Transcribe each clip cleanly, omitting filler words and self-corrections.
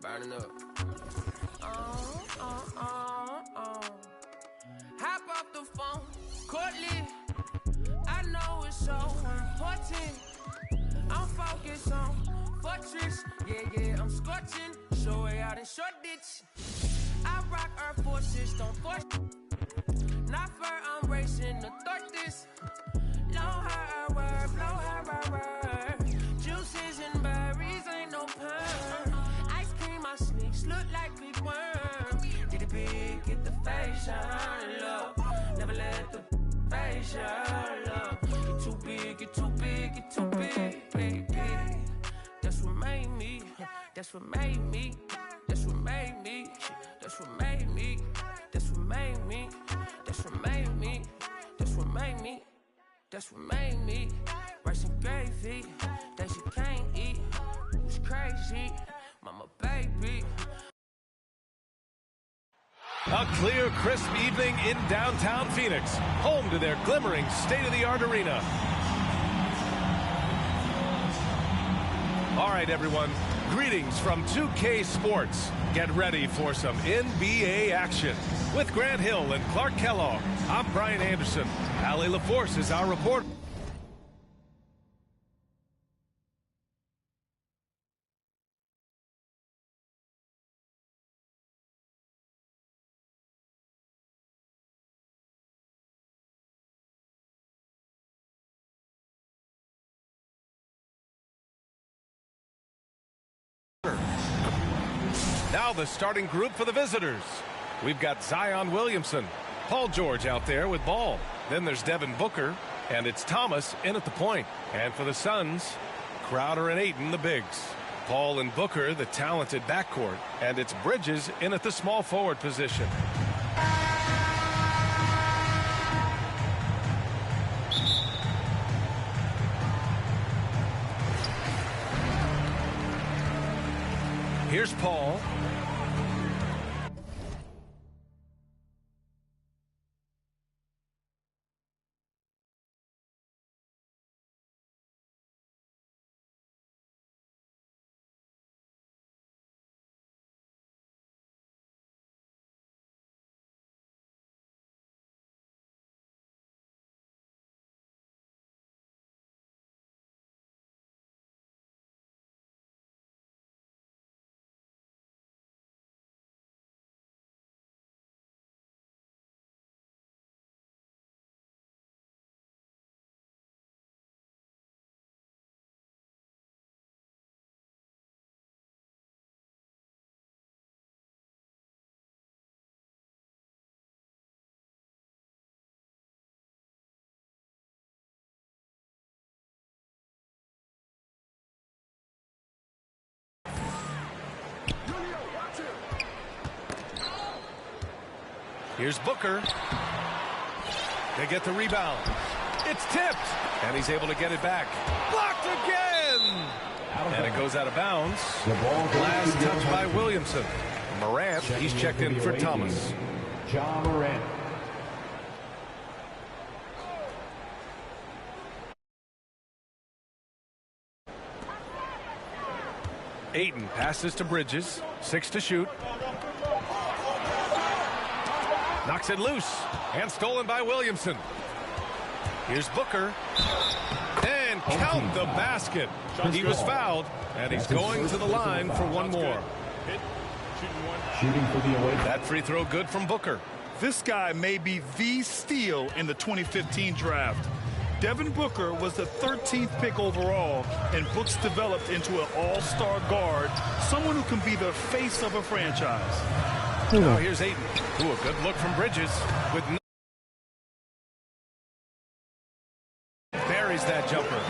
Burning up. Hop off the phone, Courtly. I know it's so important. I'm focused on fortress. Yeah, I'm scorching. Show way out in short ditch. I rock Air Forces, don't force. Not fur, I'm racing to thought this. Blow her word. Juices and berries, ain't no perm. Ice cream, my sneaks look like big worm. Get it big, get the facial look. Never let the facial look. Get too big, get too big, get too big. That's what made me. That's what made me. That's what made me. That's what made me. That's what made me. That's what made me. That's what made me. That's what made me. Rice and gravy that you can't eat. It was crazy, mama baby. A clear, crisp evening in downtown Phoenix, home to their glimmering state-of-the-art arena. All right, everyone, greetings from 2K Sports. Get ready for some NBA action. With Grant Hill and Clark Kellogg, I'm Brian Anderson. Allie LaForce is our reporter. Now the starting group for the visitors. We've got Zion Williamson, Paul George out there with ball. Then there's Devin Booker, and it's Thomas in at the point. And for the Suns, Crowder and Ayton, the bigs. Paul and Booker, the talented backcourt. And it's Bridges in at the small forward position. Here's Paul. Here's Booker. They get the rebound. It's tipped. And he's able to get it back. Blocked again. And it goes out of bounds. Last touch by Williamson. Morant, he's checked in for Thomas. John Morant. Ayton passes to Bridges. 6 to shoot. Knocks it loose. And stolen by Williamson. Here's Booker. And count the basket. He was fouled. And he's going to the line for one more. Shooting for the away. That free throw good from Booker. This guy may be the steal in the 2015 draft. Devin Booker was the 13th pick overall, and Brooks developed into an all-star guard, someone who can be the face of a franchise. Now here's Ayton. Ooh, a good look from Bridges. With buries that jumper.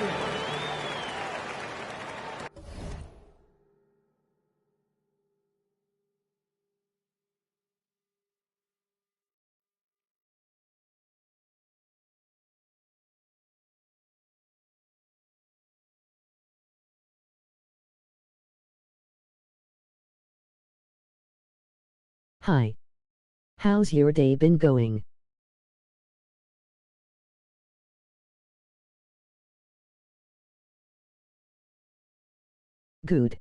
Hi. How's your day been going? Good.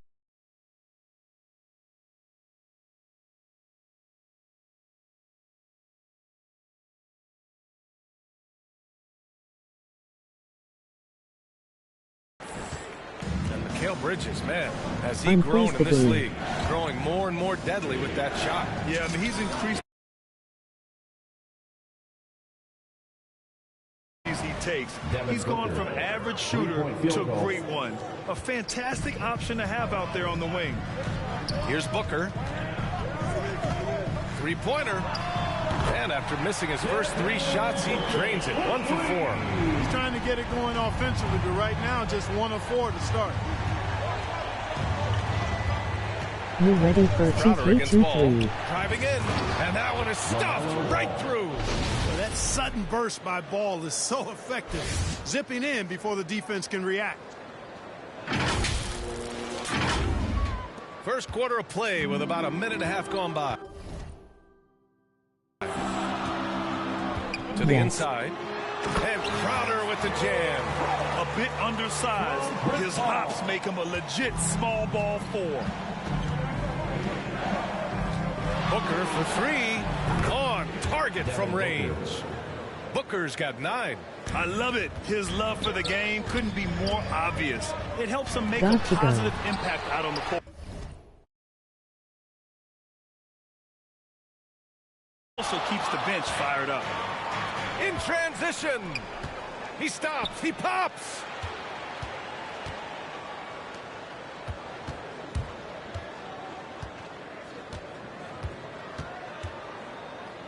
Mikal Bridges, man, has he I'm grown pleased in this to be. league, growing more and more deadly with that shot. Yeah, I mean, he's increased he takes. He's gone from average shooter to a great one. A fantastic option to have out there on the wing. Here's Booker. Three-pointer. And after missing his first 3 shots, he drains it. 1 for 4. He's trying to get it going offensively, but right now just 1 of 4 to start. You ready for Crowder against Ball. 2K23? Driving in. And that one is stuffed right through. That sudden burst by Ball is so effective, zipping in before the defense can react. First quarter of play with about a minute and a half gone by. To the inside. And Crowder with the jam. A bit undersized. His hops make him a legit small ball 4. Booker for 3. On target from range. Booker's got 9. I love it. His love for the game couldn't be more obvious. It helps him make Got a to go. positive impact out on the court. Also keeps the bench fired up. In transition. He stops. He pops.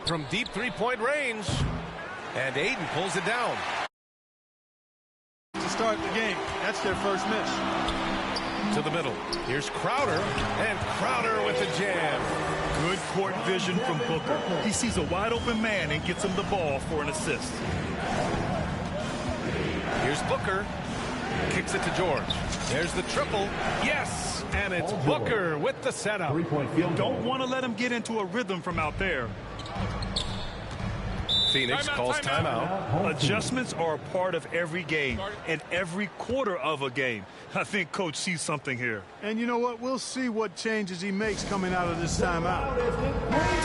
From deep three-point range. And Aiden pulls it down. To start the game, that's their first miss. To the middle. Here's Crowder. And Crowder with the jam. Good court vision from Booker. He sees a wide open man and gets him the ball for an assist. Here's Booker. Kicks it to George. There's the triple. Yes! And it's Booker with the setup. You don't want to let him get into a rhythm from out there. Phoenix calls timeout. Adjustments are a part of every game and every quarter of a game. I think Coach sees something here. And you know what? We'll see what changes he makes coming out of this timeout.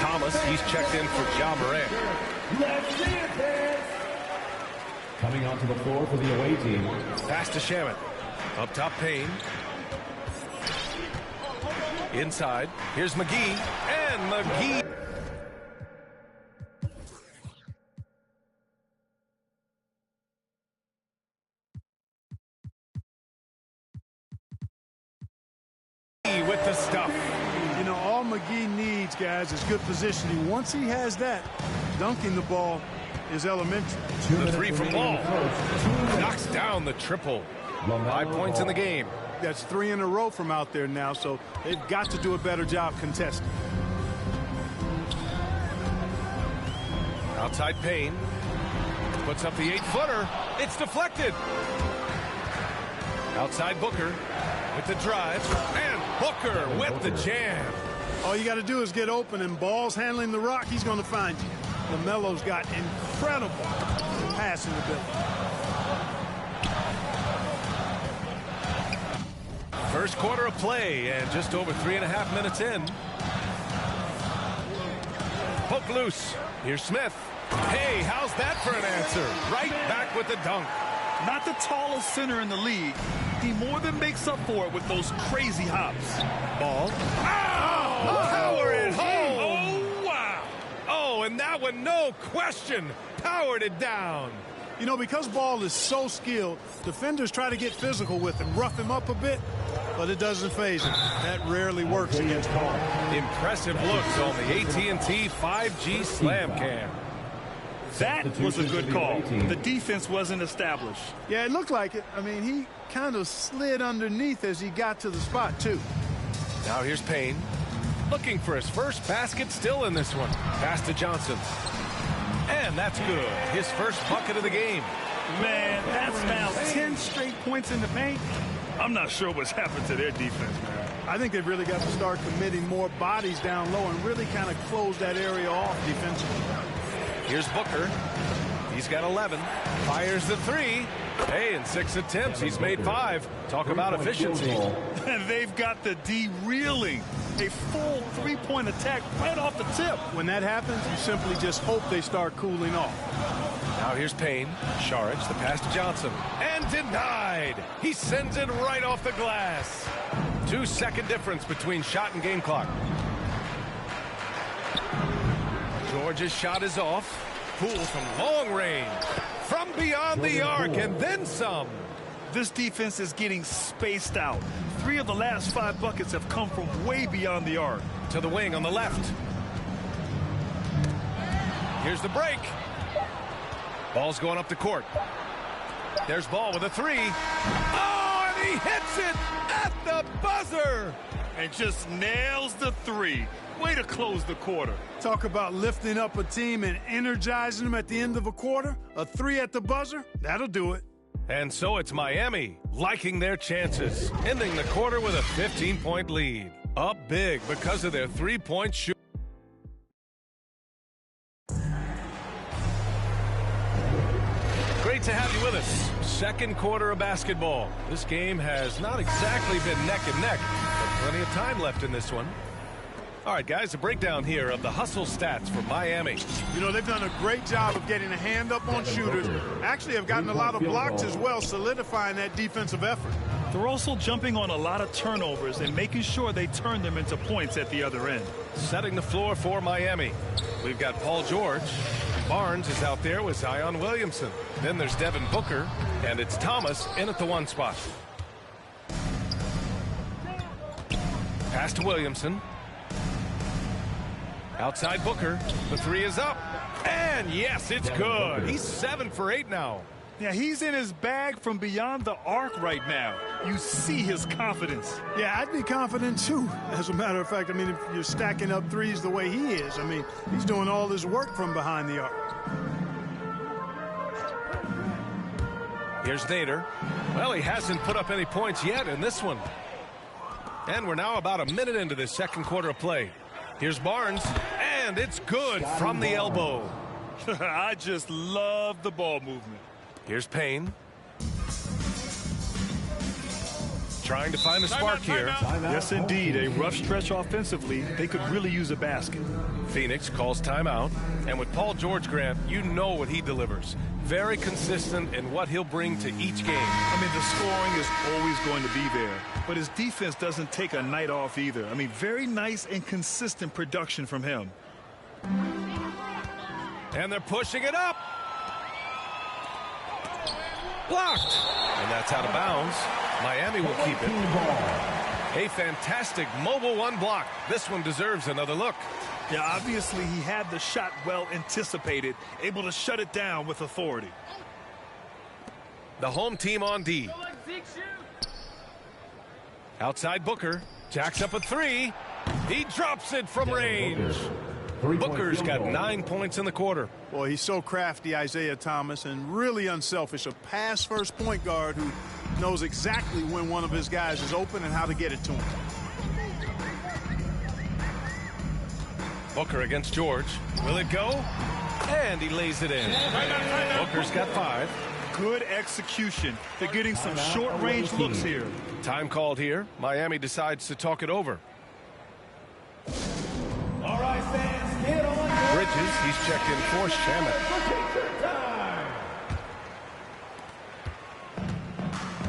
Thomas, he's checked in for Ja Morant. Coming onto the floor for the away team. Pass to Shaman. Up top, Payne. Inside. Here's McGee. And McGee. With the stuff. You know, all McGee needs, guys, is good positioning. Once he has that, dunking the ball is elementary. The 3 from Ball. Knocks down the triple. 5 points in the game. That's 3 in a row from out there now, so they've got to do a better job contesting. Outside Payne. Puts up the 8-footer. It's deflected. Outside Booker with the drive. And Booker with the jam. All you got to do is get open, and Ball's handling the rock. He's going to find you. LaMelo's got incredible passing ability. First quarter of play, and just over 3.5 minutes in. Poke loose. Here's Smith. Hey, how's that for an answer? Right back with the dunk. Not the tallest center in the league. He more than makes up for it with those crazy hops. Ball. Power it home. Oh, wow. Oh, and that one, no question, powered it down. You know, because Ball is so skilled, defenders try to get physical with him, rough him up a bit, but it doesn't faze him. That rarely works against Ball. Impressive looks on the AT&T 5G Slam Cam. That was a good call. The defense wasn't established. Yeah, it looked like it. I mean, he kind of slid underneath as he got to the spot, too. Now here's Payne. Looking for his first basket still in this one. Pass to Johnson. And that's good. His first bucket of the game. Man, that's now 10 straight points in the paint. I'm not sure what's happened to their defense, man. I think they've really got to start committing more bodies down low and really kind of close that area off defensively. Here's Booker. He's got 11. Fires the 3. Hey, in 6 attempts, he's made 5. Talk about efficiency. They've got the D reeling. A full three-point attack right off the tip. When that happens, you simply just hope they start cooling off. Now here's Payne. Sharage, the pass to Johnson. And denied. He sends it right off the glass. 2-second difference between shot and game clock. George's shot is off. Poole from long range. From beyond the arc and then some. This defense is getting spaced out. 3 of the last 5 buckets have come from way beyond the arc. To the wing on the left. Here's the break. Ball's going up the court. There's Ball with a 3. Oh, and he hits it at the buzzer. And just nails the 3. Way to close the quarter. Talk about lifting up a team and energizing them at the end of a quarter. A 3 at the buzzer, that'll do it. And so it's Miami liking their chances, ending the quarter with a 15-point lead. Up big because of their 3-point shoot. Great to have you with us. Second quarter of basketball. This game has not exactly been neck and neck, but plenty of time left in this one. All right, guys, a breakdown here of the hustle stats for Miami. You know, they've done a great job of getting a hand up on shooters. Actually have gotten a lot of blocks as well, solidifying that defensive effort. They're also jumping on a lot of turnovers and making sure they turn them into points at the other end. Setting the floor for Miami. We've got Paul George. Barnes is out there with Zion Williamson. Then there's Devin Booker, and it's Thomas in at the 1 spot. Pass to Williamson. Outside Booker. The 3 is up. And yes, it's good. He's 7 for 8 now. Yeah, he's in his bag from beyond the arc right now. You see his confidence. Yeah, I'd be confident too. As a matter of fact, I mean, if you're stacking up threes the way he is, I mean, he's doing all his work from behind the arc. Here's Nader. Well, he hasn't put up any points yet in this one. And we're now about a minute into this second quarter of play. Here's Barnes, and it's good from the elbow. I just love the ball movement. Here's Payne. Trying to find a spark here. Yes, indeed. A rough stretch offensively. They could really use a basket. Phoenix calls timeout. And with Paul George, Grant, you know what he delivers. Very consistent in what he'll bring to each game. I mean, the scoring is always going to be there. But his defense doesn't take a night off either. I mean, very nice and consistent production from him. And they're pushing it up. Blocked. And that's out of bounds. Miami will keep it. A fantastic mobile 1 block. This one deserves another look. Yeah, obviously he had the shot well anticipated, able to shut it down with authority. The home team on D. Outside Booker. Jacks up a 3. He drops it from range. Booker's got 9 points in the quarter. Boy, he's so crafty, Isaiah Thomas, and really unselfish. A pass-first point guard who knows exactly when one of his guys is open and how to get it to him. Booker against George. Will it go? And he lays it in. Booker's got 5. Good execution. They're getting some short-range looks here. Time called here. Miami decides to talk it over. All right, fans, get on. Bridges, he's checked in for Shamet.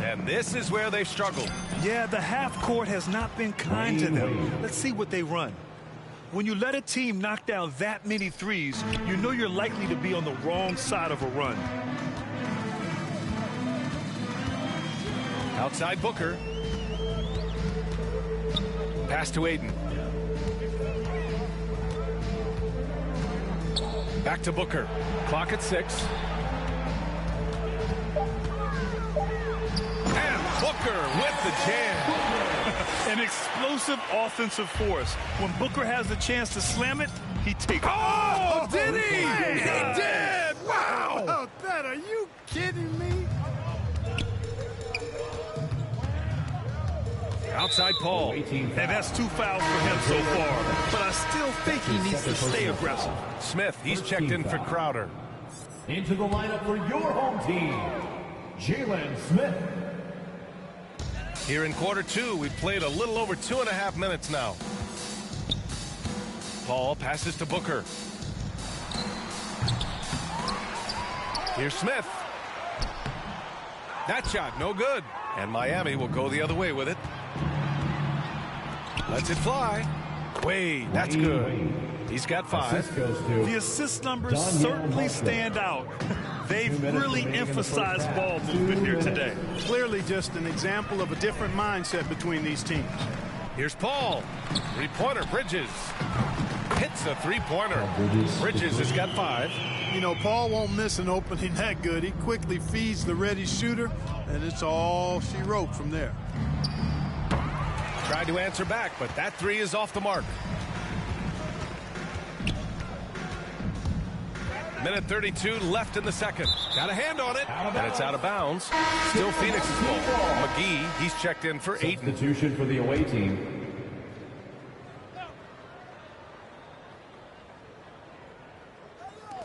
And this is where they've struggled. Yeah, the half court has not been kind to them. Let's see what they run. When you let a team knock down that many threes, you know you're likely to be on the wrong side of a run. Outside Booker. Pass to Aiden. Back to Booker. Clock at 6. And Booker with the jam. An explosive offensive force. When Booker has the chance to slam it, he takes it. Oh, did he? He did! Wow! Oh, that, are you kidding me? Outside Paul. And that's 2 fouls for him so far. But I still think he needs to stay aggressive. Smith, he's checked in for Crowder. Into the lineup for your home team, Jalen Smith. Here in quarter 2, we've played a little over 2.5 minutes now. Paul passes to Booker. Here's Smith. That shot, no good. And Miami will go the other way with it. Lets it fly. Wade, that's good. He's got 5. The assist numbers certainly stand out. They've really emphasized ball movement here today. Clearly just an example of a different mindset between these teams. Here's Paul. Three-pointer, Bridges. Hits a three-pointer. Bridges has got 5. You know, Paul won't miss an opening that good. He quickly feeds the ready shooter, and it's all she wrote from there. Tried to answer back, but that 3 is off the mark. Minute 32 left in the second. Got a hand on it, and it's out of bounds. Still Phoenix's ball. McGee, he's checked in for 8. Substitution for the away team.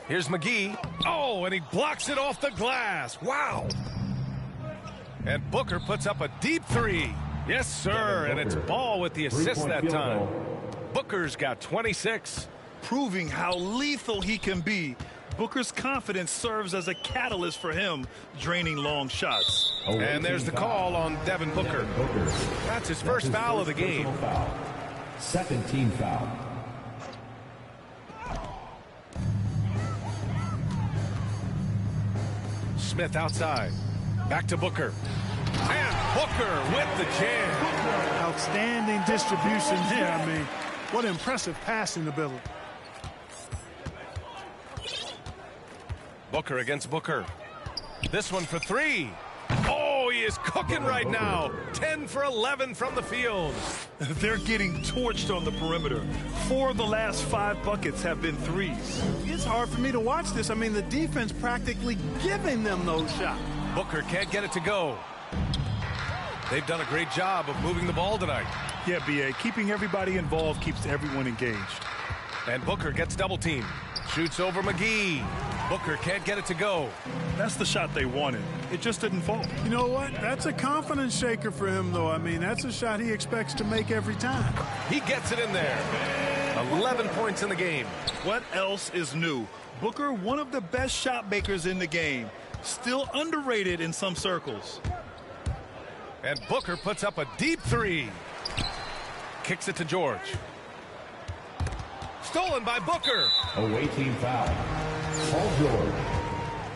Here's McGee. Oh, and he blocks it off the glass. Wow. And Booker puts up a deep 3. Yes, sir, and it's Ball with the assist that time. Booker's got 26. Proving how lethal he can be. Booker's confidence serves as a catalyst for him, draining long shots. And there's the call on Devin Booker. That's his first foul of the game. Second team foul. Smith outside. Back to Booker. And Booker with the jam. Outstanding distribution there. I mean, what impressive passing ability. Booker against Booker. This one for 3. Oh, he is cooking right now. 10 for 11 from the field. They're getting torched on the perimeter. 4 of the last 5 buckets have been threes. It's hard for me to watch this. I mean, the defense practically giving them those shots. Booker can't get it to go. They've done a great job of moving the ball tonight. Yeah, B.A., keeping everybody involved keeps everyone engaged. And Booker gets double teamed. Shoots over McGee. Booker can't get it to go. That's the shot they wanted. It just didn't fall. You know what? That's a confidence shaker for him, though. I mean, that's a shot he expects to make every time. He gets it in there. 11 points in the game. What else is new? Booker, one of the best shot makers in the game. Still underrated in some circles. And Booker puts up a deep 3. Kicks it to George. Stolen by Booker. Away team foul. Paul George.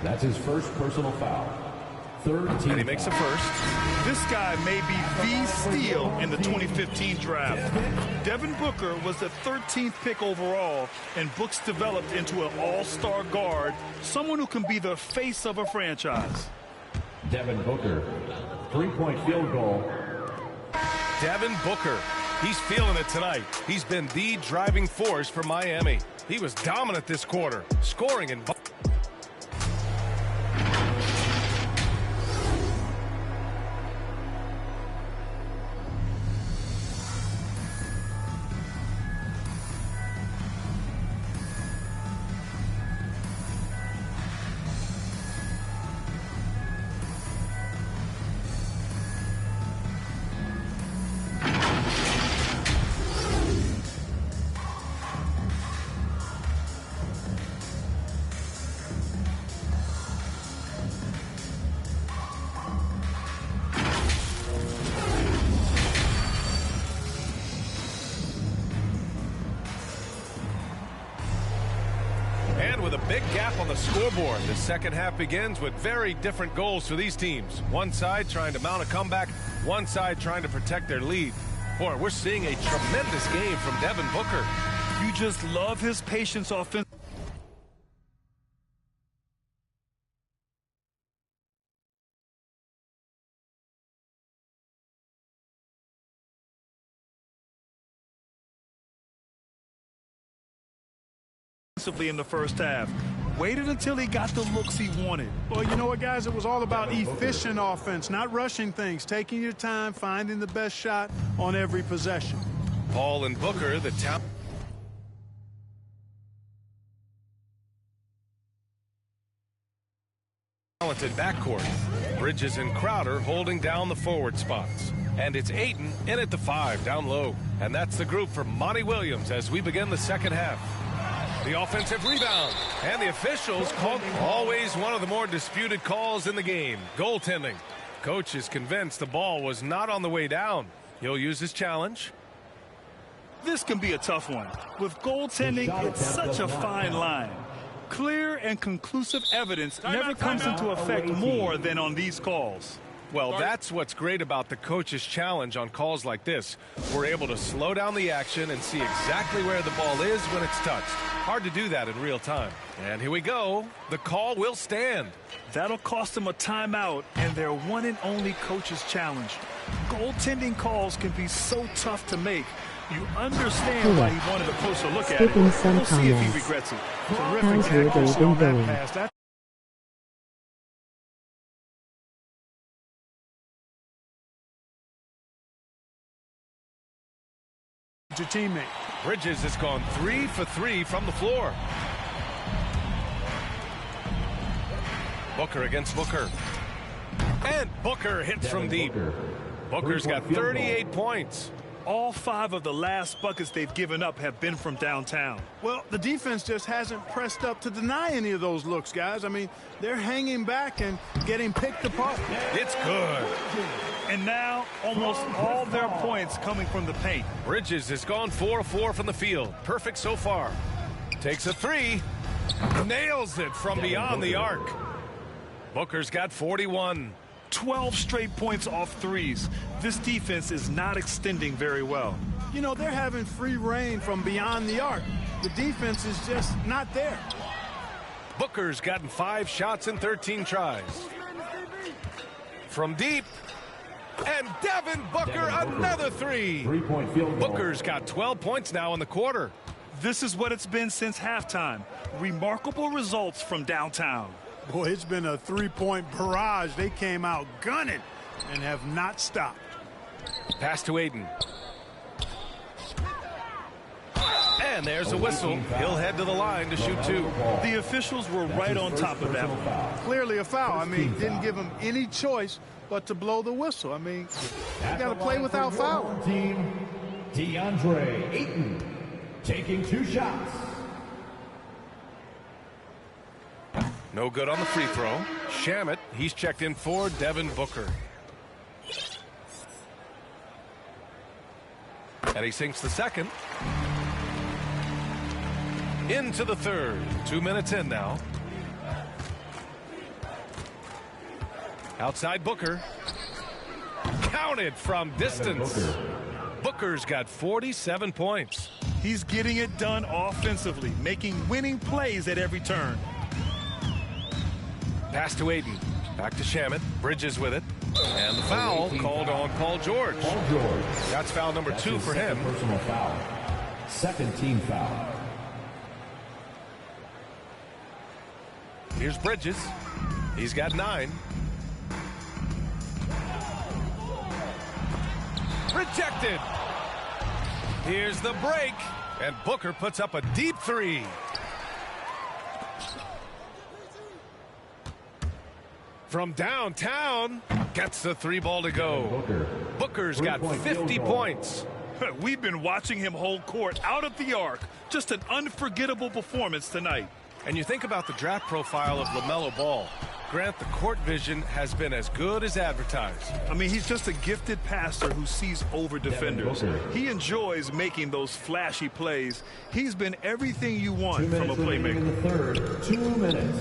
That's his first personal foul. Third team. And he makes a first. This guy may be the steal in the 2015 draft. Devin Booker was the 13th pick overall, and Books developed into an all-star guard, someone who can be the face of a franchise. Devin Booker. 3-point field goal. Devin Booker. He's feeling it tonight. He's been the driving force for Miami. He was dominant this quarter, scoring in. With a big gap on the scoreboard, the second half begins with very different goals for these teams. One side trying to mount a comeback, one side trying to protect their lead. Boy, we're seeing a tremendous game from Devin Booker. You just love his patience offensively. In the first half. Waited until he got the looks he wanted. Well, you know what, guys? It was all about efficient offense, not rushing things, taking your time, finding the best shot on every possession. Paul and Booker, the talented backcourt. Bridges and Crowder holding down the forward spots. And it's Ayton in at the 5 down low. And that's the group for Monty Williams as we begin the second half. The offensive rebound. And the officials called always one of the more disputed calls in the game. Goaltending. Coach is convinced the ball was not on the way down. He'll use his challenge. This can be a tough one. With goaltending, it's such a fine line. Clear and conclusive evidence never comes into effect more than on these calls. Well, that's what's great about the coach's challenge on calls like this. We're able to slow down the action and see exactly where the ball is when it's touched. Hard to do that in real time. And here we go. The call will stand. That'll cost them a timeout and their one and only coach's challenge. Goaltending calls can be so tough to make. You understand why he wanted a closer look at it. We'll see if he regrets it. Terrific accuracy on that pass. That's your teammate. Bridges has gone 3 for 3 from the floor. Booker against Booker. And Booker hits from deep. Booker's got 38 points. All 5 of the last buckets they've given up have been from downtown. Well, the defense just hasn't pressed up to deny any of those looks, guys. I mean, they're hanging back and getting picked apart. It's good. And now, almost all their points coming from the paint. Bridges has gone 4 of 4 from the field. Perfect so far. Takes a 3. Nails it from beyond the arc. Booker's got 41. 12 straight points off threes. This defense is not extending very well. You know, they're having free reign from beyond the arc. The defense is just not there. Booker's gotten 5 shots in 13 tries. From deep. And Devin Booker, another 3. Three-point field goal. Booker's got 12 points now in the quarter. This is what it's been since halftime. Remarkable results from downtown. Boy, it's been a three-point barrage. They came out gunning and have not stopped. Pass to Aiden. And there's a whistle. He'll head to the line to shoot 2. The officials were right on top of that one. Clearly a foul. I mean, didn't give him any choice but to blow the whistle. I mean, you got to play without fouling. Team DeAndre Ayton taking 2 shots. No good on the free throw. Shamet, he's checked in for Devin Booker. And he sinks the second. Into the third. 2 minutes in now. Outside Booker. Counted from distance. Booker's got 47 points. He's getting it done offensively, making winning plays at every turn. Pass to Aiden. Back to Shamet. Bridges with it. And the foul called on Paul George. That's foul number 2 for him. Personal foul. Second team foul. Here's Bridges. He's got 9. Rejected. Here's the break. And Booker puts up a deep 3. From downtown, gets the 3 ball to go. Booker's got 50 points. We've been watching him hold court out of the arc. Just an unforgettable performance tonight. And you think about the draft profile of LaMelo Ball. Grant, the court vision has been as good as advertised. I mean, he's just a gifted passer who sees over defenders. He enjoys making those flashy plays. He's been everything you want from a playmaker. In the third, 2 minutes.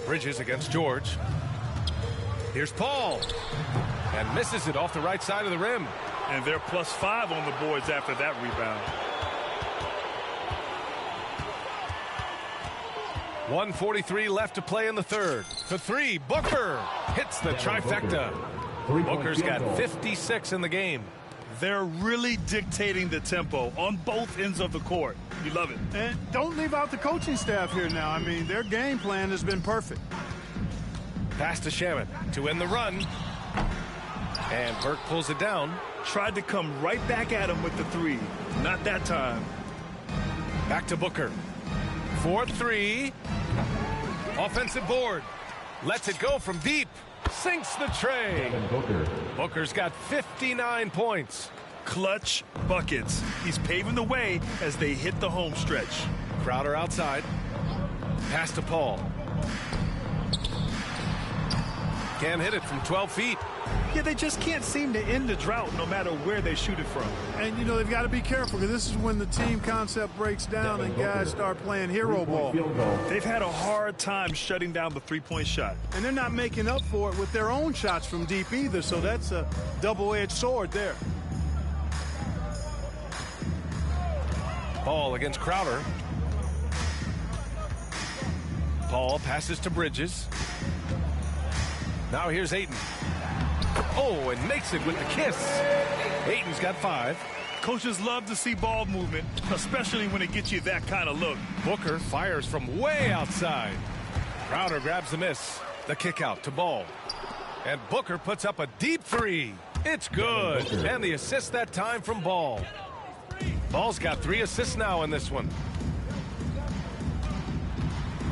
Bridges against George. Here's Paul. And misses it off the right side of the rim. And they're +5 on the boards after that rebound. 1:43 left to play in the third. The 3, Booker hits the trifecta. Booker's got 56 in the game. They're really dictating the tempo on both ends of the court. You love it. And don't leave out the coaching staff here now. I mean, their game plan has been perfect. Pass to Shamet to end the run. And Burke pulls it down. Tried to come right back at him with the 3. Not that time. Back to Booker. 4-3. Offensive board. Lets it go from deep. Sinks the tray. Booker. Booker's got 59 points. Clutch buckets. He's paving the way as they hit the home stretch. Crowder outside. Pass to Paul. Can't hit it from 12 feet. Yeah, they just can't seem to end the drought no matter where they shoot it from. And, you know, they've got to be careful because this is when the team concept breaks down and guys start playing hero ball. They've had a hard time shutting down the three-point shot. And they're not making up for it with their own shots from deep either, so that's a double-edged sword there. Paul against Crowder. Paul passes to Bridges. Now here's Ayton. Oh, and makes it with the kiss. Ayton's got 5. Coaches love to see ball movement, especially when it gets you that kind of look. Booker fires from way outside. Crowder grabs the miss. The kick out to Ball. And Booker puts up a deep 3. It's good. And the assist that time from Ball. Ball's got 3 assists now in this one.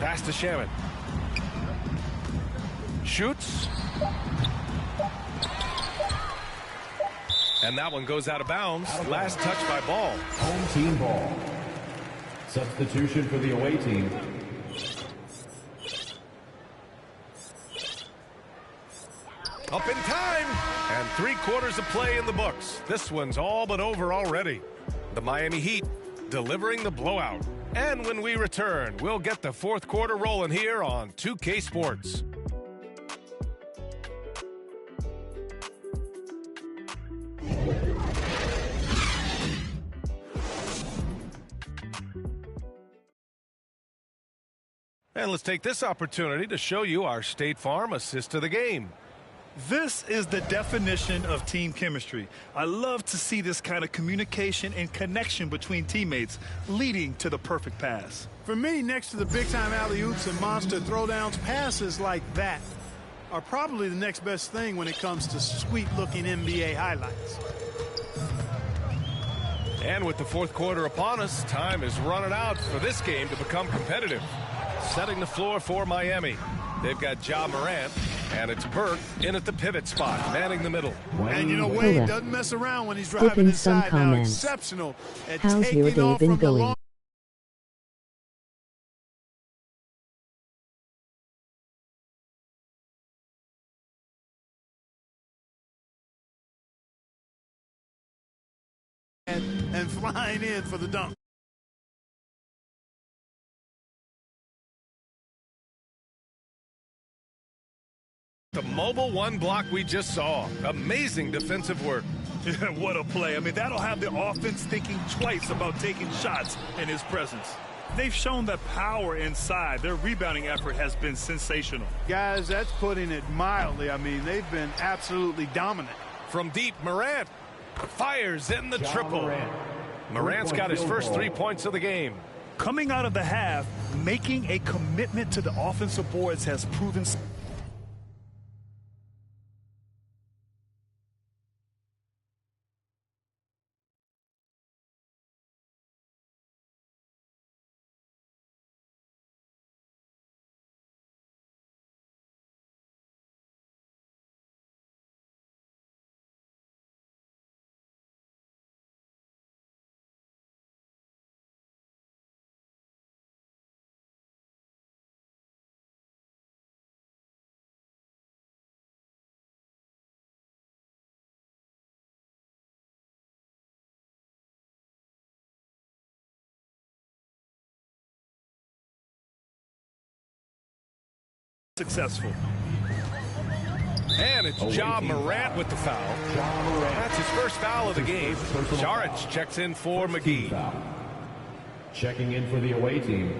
Pass to Shaman. Shoots. And that one goes out of bounds. Last touch by Ball. Home team ball. Substitution for the away team. Up in time. And 3/4 of play in the books. This one's all but over already. The Miami Heat delivering the blowout. And when we return, we'll get the 4th quarter rolling here on 2K Sports. And let's take this opportunity to show you our State Farm assist of the game. This is the definition of team chemistry. I love to see this kind of communication and connection between teammates leading to the perfect pass. For me, next to the big-time alley-oops and monster throwdowns, passes like that are probably the next best thing when it comes to sweet-looking NBA highlights. And with the 4th quarter upon us, time is running out for this game to become competitive. Setting the floor for Miami. They've got Ja Morant, and it's Burke in at the pivot spot, manning the middle. And you know, Wade doesn't mess around when he's driving inside now. Exceptional at How's your taking day off been from the going? long. And flying in for the dunk. The mobile 1 block we just saw. Amazing defensive work. What a play. I mean, that'll have the offense thinking twice about taking shots in his presence. They've shown the power inside. Their rebounding effort has been sensational. Guys, that's putting it mildly. I mean, they've been absolutely dominant. From deep, Morant fires in the triple. Morant's got his first 3 points of the game. Coming out of the half, making a commitment to the offensive boards has proven. Successful. And it's Ja Morant with the foul. That's his first foul of the game. Saric checks in for McGee. Checking in for the away team.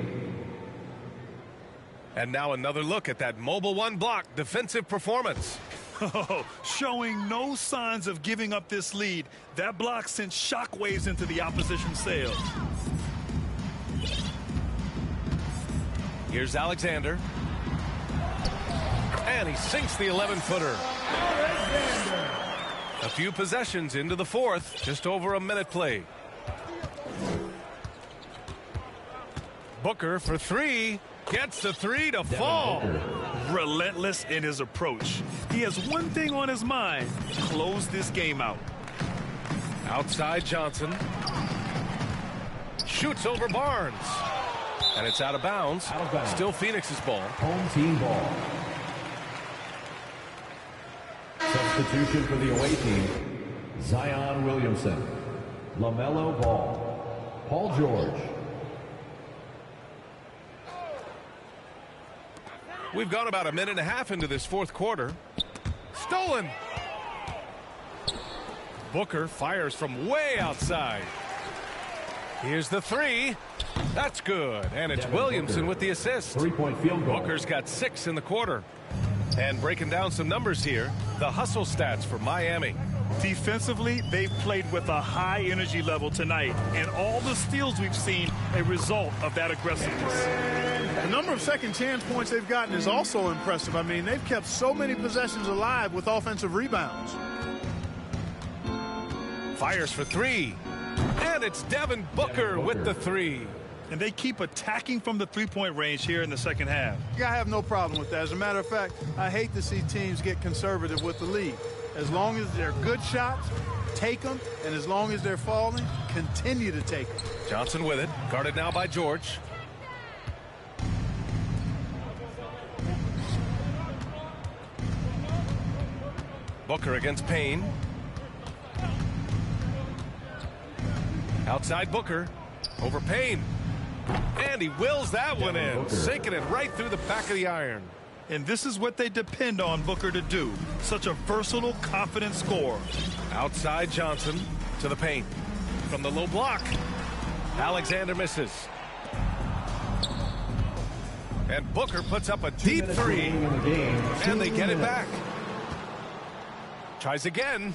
And now another look at that mobile 1 block defensive performance. Oh, showing no signs of giving up this lead. That block sent shockwaves into the opposition's sails. Here's Alexander. And he sinks the 11-footer. A few possessions into the 4th. Just over a minute played. Booker for 3. Gets the 3 to fall. Relentless in his approach. He has one thing on his mind. Close this game out. Outside Johnson. Shoots over Barnes. And it's out of bounds. Still Phoenix's ball. Home team ball. Substitution for the away team. Zion Williamson. LaMelo Ball. Paul George. We've gone about a minute and a half into this fourth quarter. Stolen. Booker fires from way outside. Here's the three. That's good. And it's Williamson with the assist. 3-point field goal. Booker's got 6 in the quarter. And breaking down some numbers here, the hustle stats for Miami. Defensively, they've played with a high energy level tonight, and all the steals we've seen a result of that aggressiveness. The number of second chance points they've gotten is also impressive. I mean, they've kept so many possessions alive with offensive rebounds. Fires for three. And it's Devin Booker with the three. And they keep attacking from the three-point range here in the second half. I have no problem with that. As a matter of fact, I hate to see teams get conservative with the lead. As long as they're good shots, take them. And as long as they're falling, continue to take them. Johnson with it. Guarded now by George. Booker against Payne. Outside Booker. Over Payne. And he wills that one in. Sinking it right through the back of the iron. And this is what they depend on Booker to do. Such a versatile, confident scorer. Outside Johnson to the paint. From the low block. Alexander misses. And Booker puts up a deep three. And they get it back. Tries again.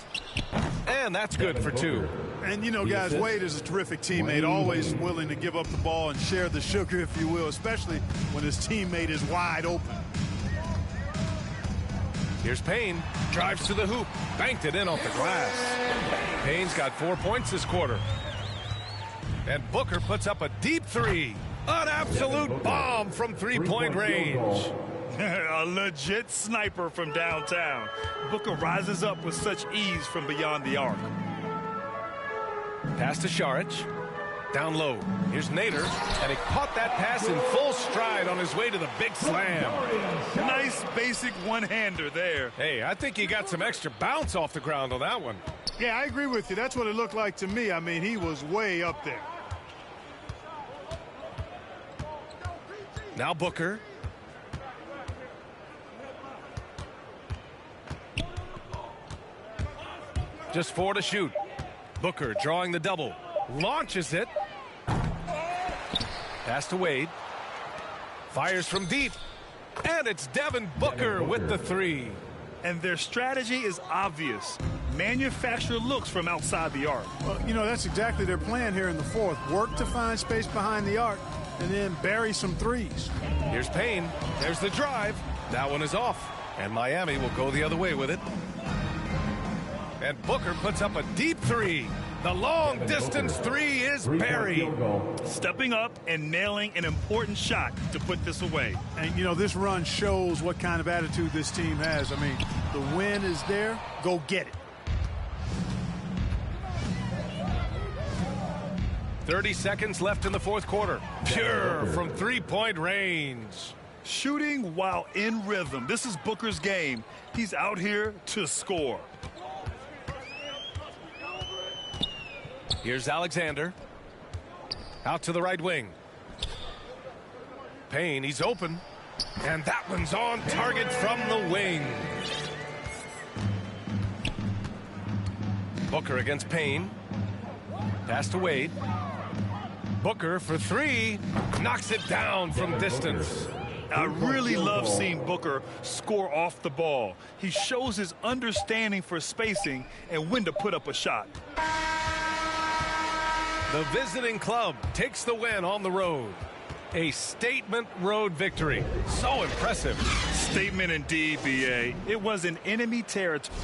And that's good for two. And, you know, guys, Wade is a terrific teammate, always willing to give up the ball and share the sugar, if you will, especially when his teammate is wide open. Here's Payne. Drives to the hoop. Banked it in off the glass. Payne's got 4 points this quarter. And Booker puts up a deep three. An absolute bomb from three-point range. A legit sniper from downtown. Booker rises up with such ease from beyond the arc. Pass to Šarić. Down low. Here's Nader. And he caught that pass in full stride on his way to the big slam. Nice basic one-hander there. Hey, I think he got some extra bounce off the ground on that one. Yeah, I agree with you. That's what it looked like to me. I mean, he was way up there. Now Booker. Just 4 to shoot. Booker drawing the double. Launches it. Pass to Wade. Fires from deep. And it's Devin Booker with the three. And their strategy is obvious. Manufacture looks from outside the arc. Well, you know, that's exactly their plan here in the fourth. Work to find space behind the arc and then bury some threes. Here's Payne. There's the drive. That one is off. And Miami will go the other way with it. And Booker puts up a deep three. The long distance three is buried. Stepping up and nailing an important shot to put this away. And, you know, this run shows what kind of attitude this team has. I mean, the win is there. Go get it. 30 seconds left in the fourth quarter. Pure from three-point range. Shooting while in rhythm. This is Booker's game. He's out here to score. Here's Alexander. Out to the right wing. Payne, he's open. And that one's on target from the wing. Booker against Payne. Pass to Wade. Booker for three. Knocks it down from distance. I really love seeing Booker score off the ball. He shows his understanding for spacing and when to put up a shot. The visiting club takes the win on the road. A statement road victory. So impressive. Statement indeed, B.A. It was an enemy territory.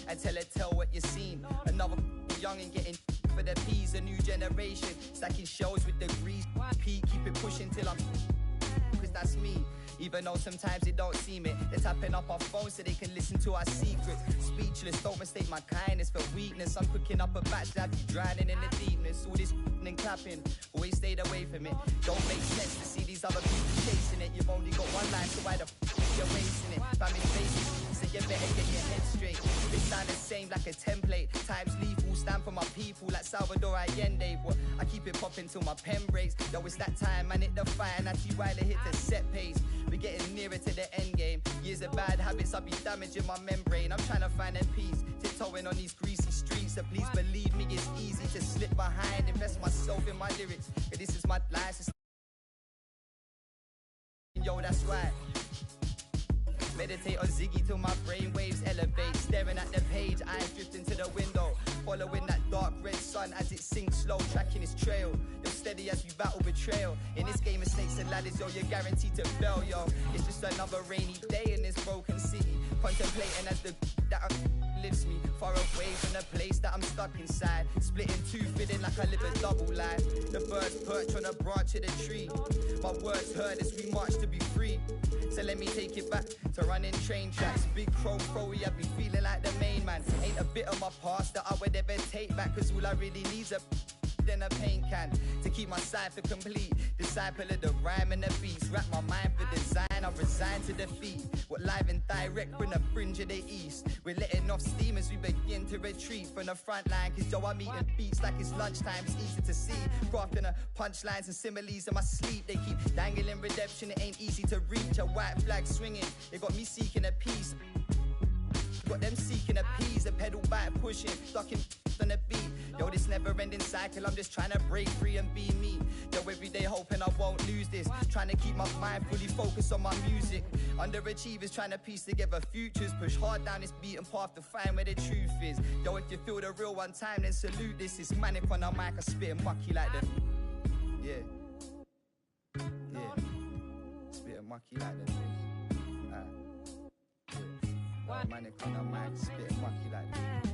and tell what you seen. Another young and getting for the P's, a new generation stacking shells with degrees. P, keep it pushing till I'm, cause that's me. Even though sometimes they don't seem it, they're tapping up our phones so they can listen to our secrets. Speechless, don't mistake my kindness for weakness. I'm cooking up a batch that be drowning in the deepness. All this and clapping, always stayed away from it. Don't make sense to see these other people chasing it. You've only got one life, so why the you're wasting it? Family's basic, so you better get your head straight. It sound the same like a template. Times lethal, stand for my people like Salvador Allende. But I keep it popping till my pen breaks. Yo, it's that time, man, hit the fire and I see why they hit the set pace. We're getting nearer to the end game. Years of bad habits, I'll be damaging my membrane. I'm trying to find a peace, tiptoeing on these greasy streets. So please believe me, it's easy to slip behind. Invest myself in my lyrics. Yeah, this is my life. Yo, that's right. Meditate on Ziggy till my brain waves elevate. Staring at the page, eyes drifting to the window. Following that dark red sun as it sinks slow, tracking its trail. You're steady as we battle betrayal. In this game of snakes and ladders, yo, you're guaranteed to fail, yo. It's just another rainy day in this broken city. Contemplating as the that lifts me far away from the place that I'm stuck inside. Split in two, feeling like I live a double life. The birds perch on a branch of the tree. My words heard as we march to be free. So let me take it back to running train tracks. Big crow, I be feeling like the main man. Ain't a bit of my past that I would ever take back, cause all I really need's a than a paint can to keep my cipher complete. Disciple of the rhyme and the beats. Wrap my mind for design, I resign to defeat. What live and direct from the fringe of the east. We're letting off steam as we begin to retreat from the front line. Cause yo, I'm eating beats like it's lunchtime. It's easy to see. Crafting the punchlines and similes in my sleep. They keep dangling redemption, it ain't easy to reach. A white flag swinging, they got me seeking a peace. Got them seeking a peas, a pedal back pushing, ducking on the beat. Yo, this never-ending cycle, I'm just trying to break free and be me. Yo, every day hoping I won't lose this. Trying to keep my mind fully focused on my music. Underachievers trying to piece together futures. Push hard down this beaten path to find where the truth is. Yo, if you feel the real one time, then salute this. It's manic on the mic, I spit mucky like the... Yeah. Yeah. Spit mucky like the... Manic on the mic, spit mucky like that.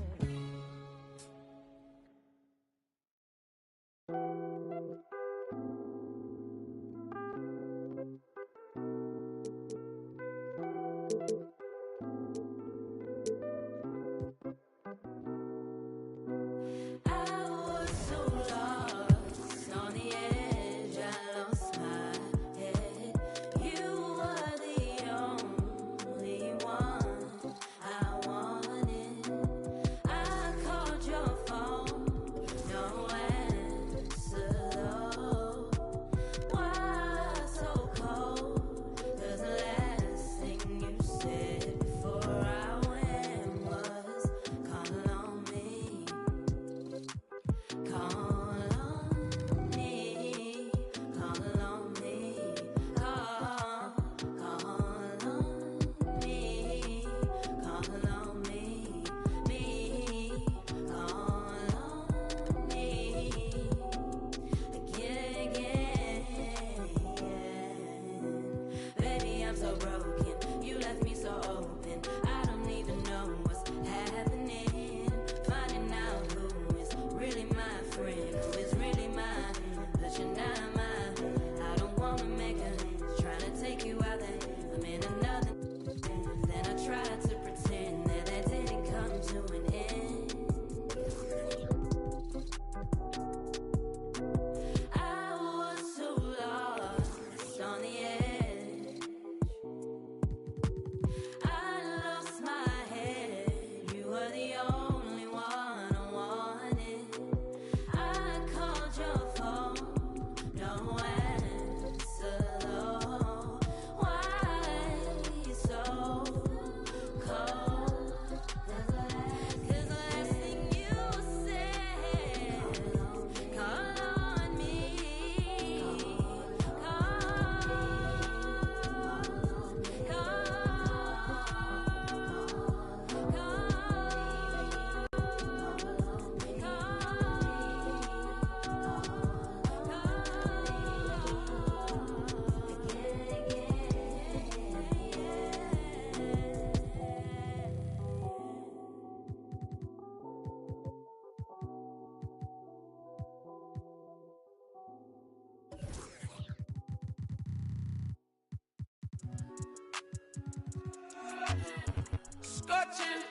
scorching.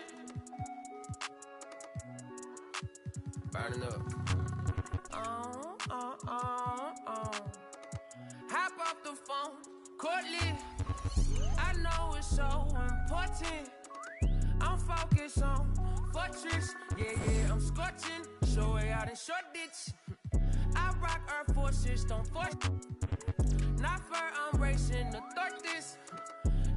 Burning up. Hop off the phone, Courtly. I know it's so important. I'm focused on fortress. Yeah, I'm scorching. Show way out in short ditch. I rock Air Forces, don't force. Not fur, I'm racing to thwart this.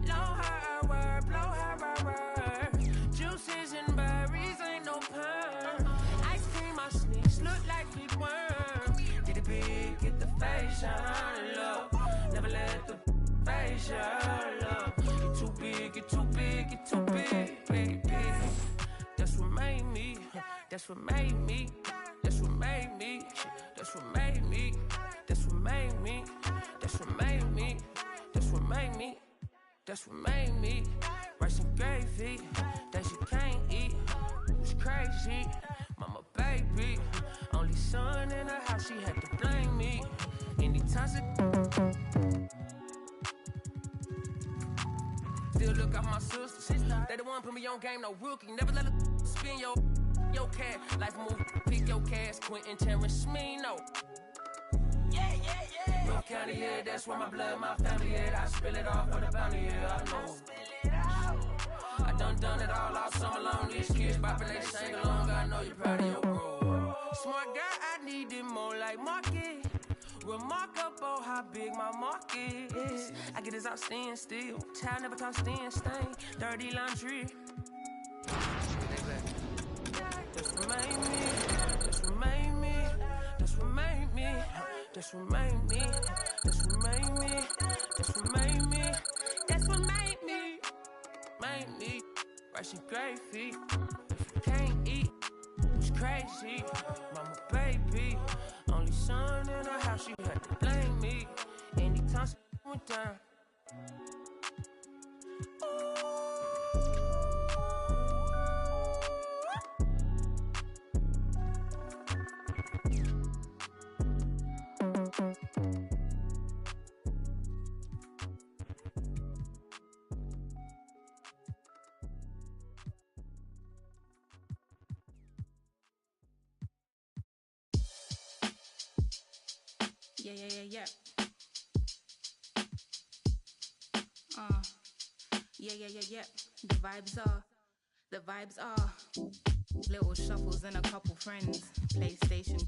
Blow her word, blow her word. Juices and berries, ain't no perm. Ice cream, my sneaks look like big worm. Get it big, get the face shine, love. Never let the face shine, love. Get too big, get too big, get too big, big, big. That's what made me, that's what made me, that's what made me, that's what made me, that's what made me, that's what made me, that's what made me, that's what made me. Rice and gravy that you can't eat. It's crazy, mama baby. Only son in her house, she had to blame me. Anytime still look out my sisters. They the one put me on game, no rookie. Never let her spin your cat. Life move, pick your cast. Quentin Terrence, me, no. Yeah. North County, yeah, that's where my blood, my family, yeah. I spill it off for the bounty, yeah, I know. I done it all summer long. These kids bopping, they sing along. I know you're proud of your bro. Smart guy, I need it more like market. Remarkable how big my market is. I get this out staying still. Child never talk staying stain. Dirty laundry. That's what made me. That's what made me. That's what made me. That's what made me. That's what made me. That's what made me. That's what made me. Made me. Rice and gravy. If you can't eat, it's crazy. Mama baby. Only son in her house, she had to blame me. Anytime she went down. Yeah. Yeah. The vibes are little shuffles and a couple friends. PlayStation,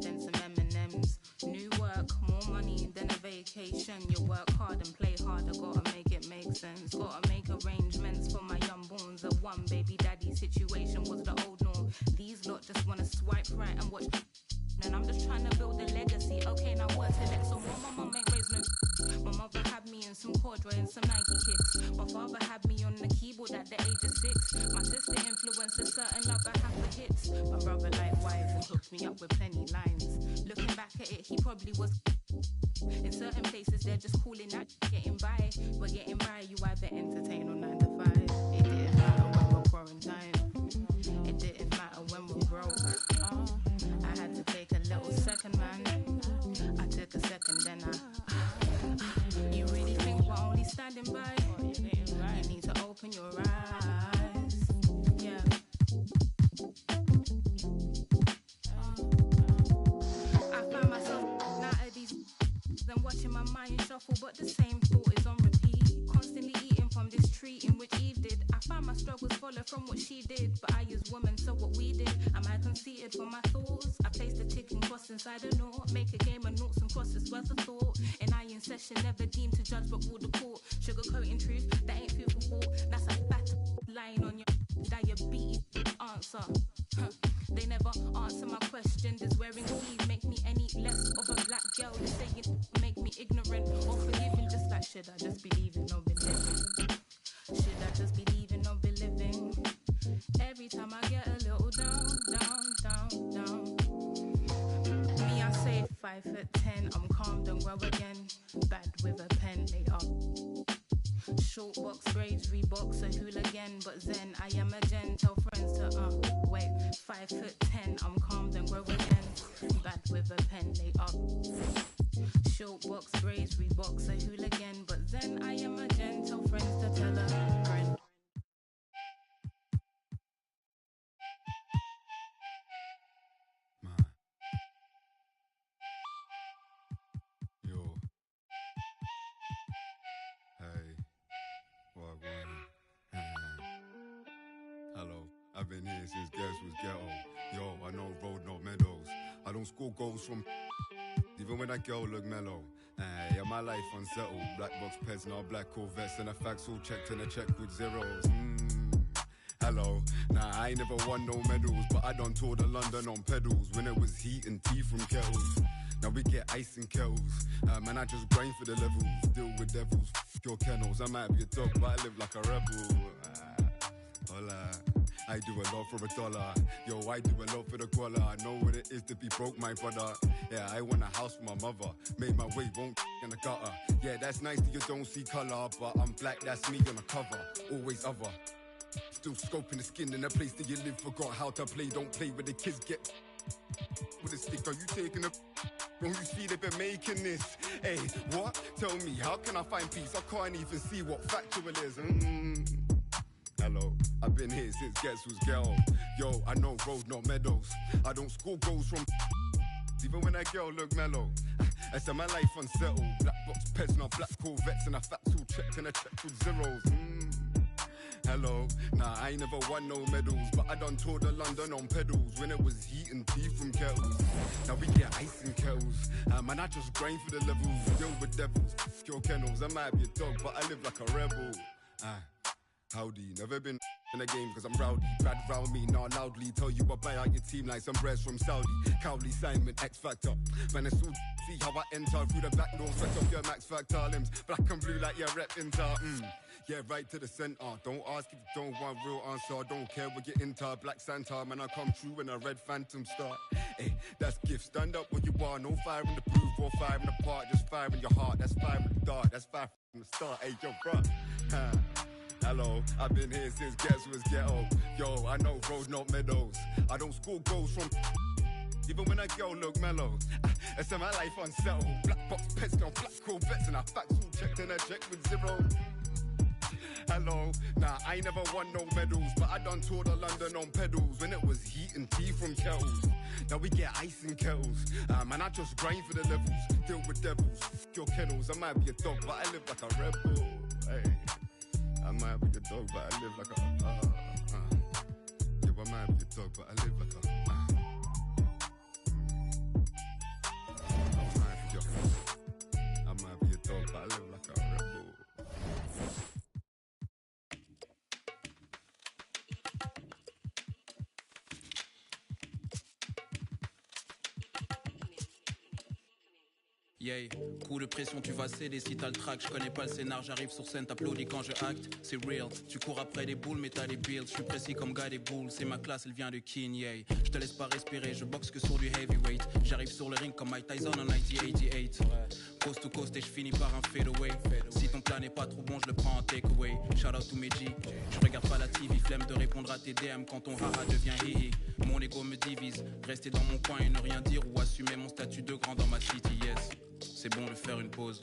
then some M&Ms. New work, more money than a vacation. You work hard and play harder, gotta make it make sense. Gotta make arrangements for my young borns. A one baby daddy situation was the old norm. These lot just wanna swipe right and watch. And I'm just trying to build a legacy. Okay, now what to let? So my mama ain't raised no. My mother had me in some corduroy and some Nike kicks. My father had me on the keyboard at the age of 6. My sister influenced a certain love I have for hits. My brother likewise and hooked me up with plenty lines. Looking back at it, he probably was. In certain places, they're just calling that getting by. But getting by, you either entertain or 9 to 5. It didn't matter when we're quarantined. It didn't matter when we're broke. I had to take a little second, man. I took a second, then you really think we're only standing by? You need to open your eyes. Yeah. I find myself out of these and watching my mind shuffle, but the same thought is on repeat. Constantly eating from this tree in which Eve did. I find my struggles follow from what she did, but I as woman, so what we did. Am I conceited for my thoughts? I placed a ticking cross inside a knot. Make a game of noughts and crosses worth of thought. And I in session, never deemed to judge but rule the court. Sugarcoating truth, that ain't food for thought. That's a fact lying on your diabetes answer. They never answer my question. Does wearing weave make me any less of a black girl? They say it make me ignorant or forgiving. Just like, should I just be leaving or be living? Should I just be leaving or be living? Every time I get a little down. Me, I say 5'10", I'm calm, don't grow again. Bad with a pen, they are. Short box braids, Reeboks, a hooligan, but Zen, I am a gen. Tell friends to wait. 5'10", I'm calm, don't grow again. Bad with a pen, they are. Short box braids, Reeboks, a hooligan, but Zen, I am a gen. Tell friends to tell a friend. I've been here since girls was ghetto. Yo, I know road, not meadows. I don't score goals from even when that girl look mellow. Yeah, my life unsettled. Black box pets, now black Corvettes, and the facts all checked and a check with zeros. Hello, nah, I ain't never won no medals, but I done toured of London on pedals when it was heat and tea from kettles. Now we get ice in kettles. Man, I just grind for the levels. Deal with devils, f*** your kennels. I might be a dog, but I live like a rebel. Hola. I do a lot for $1. Yo, I do a lot for the guala. I know what it is to be broke, my brother. Yeah, I want a house for my mother. Made my way, won't in the gutter. Yeah, that's nice that you don't see color, but I'm black, that's me on the cover. Always other. Still scoping the skin in the place that you live. Forgot how to play, don't play where the kids get with a stick. Are you taking a don't you see they've been making this? Hey, what? Tell me, how can I find peace? I can't even see what factual is. Hello, I've been here since Gets was ghetto. Yo, I know road, not meadows. I don't score goals from even when that girl look mellow. I said my life unsettled. Black box pets, not black Corvettes, and a facts all checked and a check with zeros. Hello, nah, I ain't never won no medals, but I done toured of London on pedals when it was heat and tea from kettles. Now we get ice in kettles. Man, I just grind for the levels. Deal with devils, f*** your kennels. I might be a dog, but I live like a rebel. Howdy, never been in a game cause I'm rowdy. Bad round me, not loudly. Tell you I buy out your team like some breads from Saudi. Cowley, Simon, X Factor. Man, it's all see how I enter through the back door. Sweat off your Max Factor limbs. Black and blue like your rep inter. Yeah, right to the center. Don't ask if you don't want real answer. Don't care what you're into. Black Santa, man, I come true when a red phantom start. Hey, that's gift. Stand up what you are. No fire in the booth or fire in the park. Just fire in your heart. That's fire in the dark. That's fire from the start. Hey, yo, bruh. Hello, I've been here since Gets was ghetto. Yo, I know road, not meadows. I don't score goals from even when that girl look mellow. I said my life unsettled. Black box pets, no black Corvettes, and I facts all checked and a check with zero. Hello, nah, I ain't never won no medals, but I done toured of London on pedals when it was heat and tea from kettles. Now we get ice in kettles. Man, I just grind for the levels. Deal with devils, f*** your kennels. I might be a dog, but I live like a rebel. Hey. I might be a dog, but I live like a yeah, I might be a dog, but I live like a I might be a dog, but I live like a rebel. Yeah, coup de pression, tu vas céder si t'as le track. Je connais pas le scénar, j'arrive sur scène, t'applaudis quand je acte. C'est real, tu cours après des boules, mais t'as des bills. Je suis précis comme gars des boules, c'est ma classe, elle vient de King, yeah. Je te laisse pas respirer, je boxe que sur du heavyweight. J'arrive sur le ring comme Mike Tyson en 1988. Coast to coast et je finis par un fadeaway. Si ton plan n'est pas trop bon, je le prends en takeaway. Shout out to mes G, je regarde pas la TV, flemme de répondre à tes DM quand ton haha devient hihi. Mon ego me divise, rester dans mon coin et ne rien dire ou assumer mon statut de grand dans ma city, yes. C'est bon de faire une pause.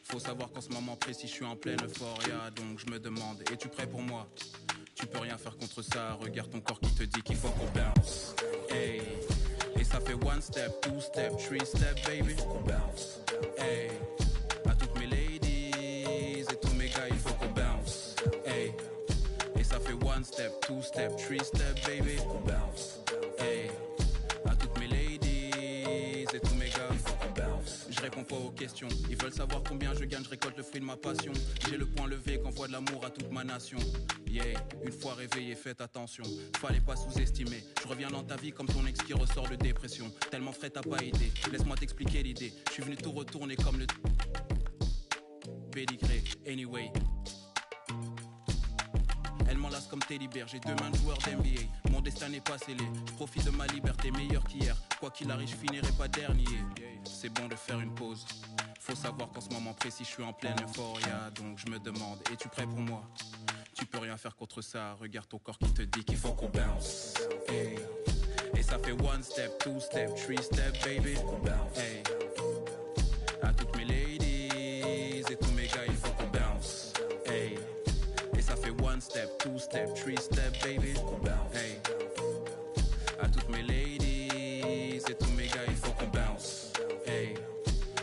Faut savoir qu'en ce moment précis, je suis en pleine euphoria. Donc je me demande, es-tu prêt pour moi? Tu peux rien faire contre ça. Regarde ton corps qui te dit qu'il faut qu'on bounce. Hey. Et ça fait one step, two step, three step, baby. Qu'on bounce. Hey. À toutes mes ladies et tous mes gars, il faut qu'on bounce. Hey. Et ça fait one step, two step, three step, baby. Qu'on bounce. Hey. À toutes mes ladies et tous mes gars, il faut qu'on bounce. Je réponds pas aux questions. Ils veulent savoir combien je gagne, je récolte le fruit de ma passion. J'ai le point levé, qu'envoie de l'amour à toute ma nation. Yeah, une fois réveillé, faites attention. Fallait pas sous-estimer. Je reviens dans ta vie comme ton ex qui ressort de dépression. Tellement frais, t'as pas idée. Laisse-moi t'expliquer l'idée. Je suis venu tout retourner comme le pédigré. Anyway. Elle m'enlace comme Teddy Bear, j'ai 2 mains de joueur d'NBA. Mon destin n'est pas scellé, je profite de ma liberté, meilleur qu'hier. Quoi qu'il arrive, je finirai pas dernier. C'est bon de faire une pause. Faut savoir qu'en ce moment précis, je suis en pleine euphoria. Donc je me demande, es-tu prêt pour moi? Tu peux rien faire contre ça, regarde ton corps qui te dit qu'il faut qu'on bounce. Hey. Et ça fait one step, two step, three step, baby. Hey. À toutes mes ladies et tous mes gars, il faut qu'on bounce. Hey. Et ça fait one step, two step, three step, baby. Hey. À toutes mes ladies et tous mes gars, il faut qu'on bounce. Hey.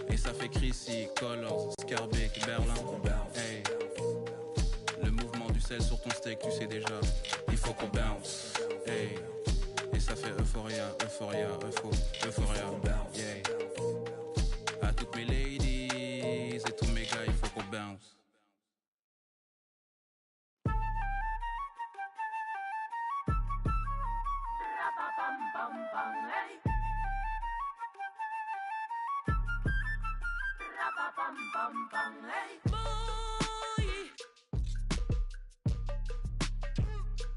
Et ça fait Chrissy, Colors, Scarbeck, Berlin. Hey. Le mouvement du sel sur ton steak, tu sais déjà. Il faut qu'on bounce, hey. Et ça fait euphoria, euphoria, euphoria, yeah. À toutes mes ladies et tous mes gars, il faut qu'on bounce.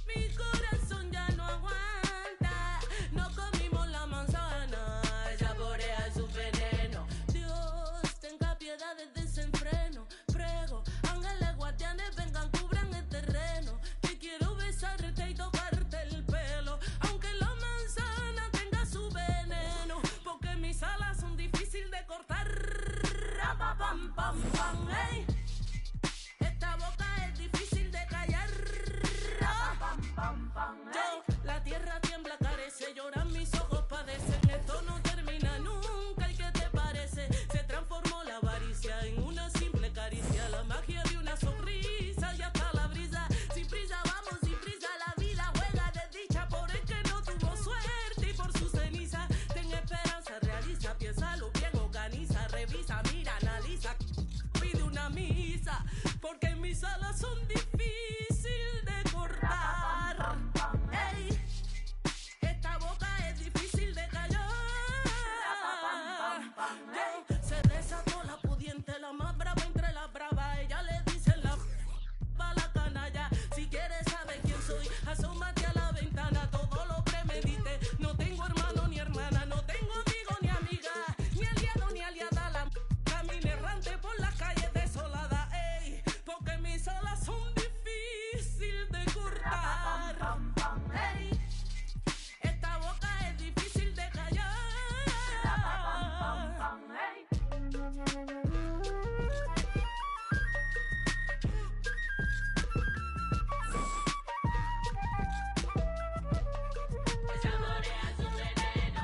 Mi corazón ya no aguanta, no comimos la manzana, saborea su veneno. Dios, tenga piedad del desenfreno, prego, ángeles guardianes vengan, cubran el terreno. Te quiero besarte y tocarte el pelo, aunque la manzana tenga su veneno, porque mis alas son difíciles de cortar. Pam, pam, pam, hey. Esta boca es difícil de callar. Yo, la tierra tiembla, carece, lloran mis ojos, padecen. Esto no termina nunca, ¿y qué te parece? Se transformó la avaricia en una simple caricia, la magia de una sonrisa y hasta la brisa. Sin prisa vamos, sin prisa la vida juega de dicha por el que no tuvo suerte y por su ceniza. Ten esperanza, realiza, piénsalo bien, organiza, revisa, mira, analiza, pide una misa, porque mis alas son difíciles de cortar. Ey, esta boca es difícil de callar. Se desató la pudiente, la más brava entre las bravas. Ella le dice la canalla. Si quieres saber quién soy, asómate a la ventana. Todo lo premedité. No tengo hermano ni hermana, no tengo amigo ni amiga, ni aliado ni aliada. La camina errante por las calles desoladas. Ey, porque mis alas son difíciles de cortar. Ey, esta boca es difícil de callar. Saborea su veneno. Saborea su veneno.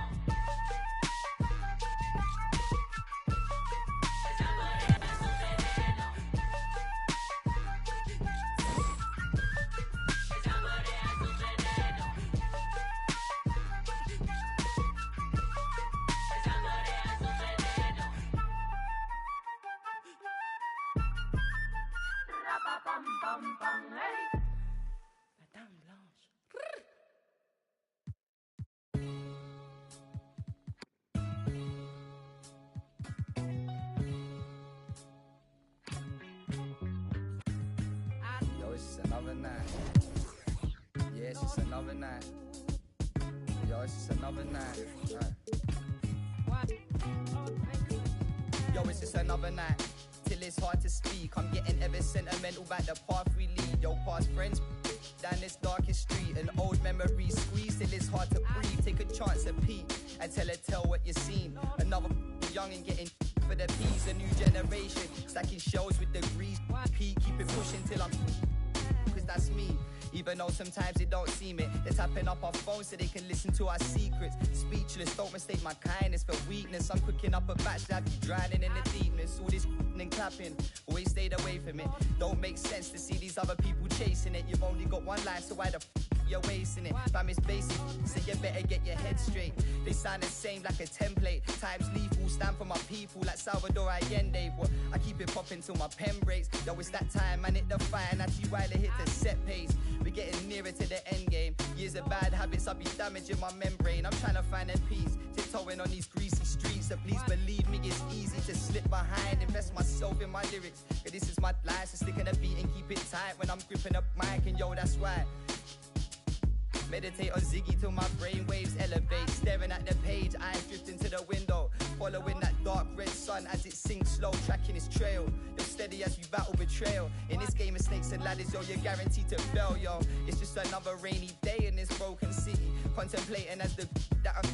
Saborea su veneno. Saborea su veneno. Pam, pam, pam, hey. La dame blanche. Yo, it's just another night. Yeah, it's just another night. Yo, it's just another night. Yo, it's just another night. Till it's hard to speak. I'm getting ever sentimental about the path we lead. Yo, past friends down this darkest street. An old memory squeeze till it's hard to breathe. Take a chance at peek and tell what you've seen. Another young and getting for the peas. A new generation stacking shells with degrees. Keep it pushing till I'm, cause that's me. Even though sometimes they don't seem it. They're tapping up our phones so they can listen to our secrets. Speechless, don't mistake my kindness for weakness. I'm cooking up a batch that be drowning in the deepness. All this and clapping, always stayed away from it. Don't make sense to see these other people chasing it. You've only got one life, so why the you're wasting it? Fam, it's basic, so you better get your head straight. They sound the same like a template. Times lethal, stand for my people like Salvador Allende. But I keep it popping till my pen breaks. Yo, it's that time, man, hit the fire and I see why they hit the set pace. We're getting nearer to the end game. Years of bad habits, I'll be damaging my membrane. I'm trying to find a peace, tiptoeing on these greasy streets. So please believe me, it's easy to slip behind. Invest myself in my lyrics. Yeah, this is my life, so stick in the beat and keep it tight when I'm gripping up mic. And yo, that's why. Meditate on Ziggy till my brain waves elevate. Staring at the page, eyes drifting to the window. Following that dark red sun as it sinks slow, tracking its trail. You're steady as we battle betrayal. In this game of snakes and ladders, yo, you're guaranteed to fail, yo. It's just another rainy day in this broken city. Contemplating as the that